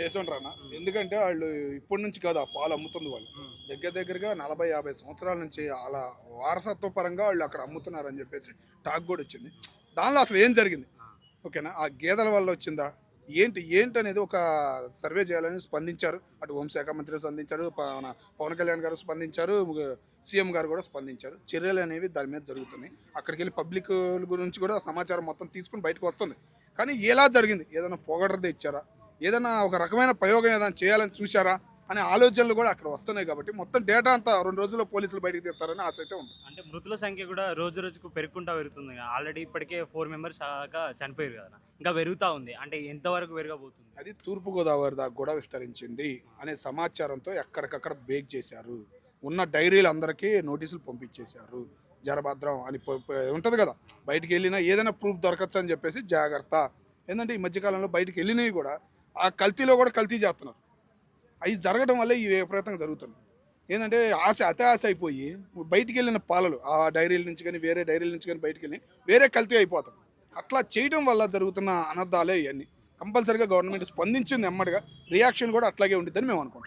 చేసుండ్రన్న. ఎందుకంటే వాళ్ళు ఇప్పటి నుంచి కాదు ఆ పాలు అమ్ముతుంది వాళ్ళు. దగ్గరగా 40-50 సంవత్సరాల నుంచి అలా వారసత్వ పరంగా వాళ్ళు అక్కడ అమ్ముతున్నారని చెప్పేసి టాక్ కూడా వచ్చింది. దానిలో అసలు ఏం జరిగింది? ఓకేనా? ఆ గేదెల వల్ల వచ్చిందా? ఏంటనేది ఒక సర్వే చేయాలని స్పందించారు. అటు హోంశాఖ మంత్రి స్పందించారు, మన పవన్ కళ్యాణ్ గారు స్పందించారు, సీఎం గారు కూడా స్పందించారు. చర్యలు అనేవి దాని మీద జరుగుతున్నాయి. అక్కడికెళ్ళి పబ్లిక్ గురించి కూడా సమాచారం మొత్తం తీసుకొని బయటకు వస్తుంది. కానీ ఎలా జరిగింది? ఏదైనా పొగడ్రది ఇచ్చారా? ఏదైనా ఒక రకమైన ప్రయోగం ఏదైనా చేయాలని చూశారా అనే ఆలోచనలు కూడా అక్కడ వస్తున్నాయి. కాబట్టి మొత్తం డేటా అంతా 2 రోజుల్లో పోలీసులు బయటకు తీస్తారని ఆశ అయితే ఉంది. అంటే మృతుల సంఖ్య కూడా రోజు రోజుకు పెరుగుకుంటా పెరుగుతుంది. ఆల్రెడీ ఇప్పటికే 4 మెంబర్స్ దాకా చనిపోయారు కదా! ఇంకా పెరుగుతా ఉంది. అంటే ఎంతవరకు పెరగబోతుంది? అది తూర్పుగోదావరి దాకా కూడా విస్తరించింది అనే సమాచారంతో ఎక్కడికక్కడ బ్రేక్ చేశారు. ఉన్న డైరీలు అందరికీ నోటీసులు పంపించేశారు. జరభద్రం అని ఉంటుంది కదా, బయటికి వెళ్ళినా ఏదైనా ప్రూఫ్ దొరకచ్చు అని చెప్పేసి జాగ్రత్త. ఏంటంటే ఈ మధ్యకాలంలో బయటికి వెళ్ళినవి కూడా ఆ కల్తీలో కూడా కల్తీ చేస్తున్నారు. అవి జరగడం వల్ల ఈ విపరీతంగా జరుగుతుంది. ఏంటంటే అతి ఆశ అయిపోయి బయటికి వెళ్ళిన పాలలు ఆ డైరీల నుంచి కానీ వేరే డైరీల నుంచి కానీ బయటికి వెళ్ళి వేరే కల్తీ అయిపోతారు. అట్లా చేయడం వల్ల జరుగుతున్న అనర్థాలే ఇవన్నీ. కంపల్సరీగా గవర్నమెంట్ స్పందించింది ఎమ్మడిగా. రియాక్షన్ కూడా అట్లాగే ఉండిద్దని మేము అనుకుంటాం.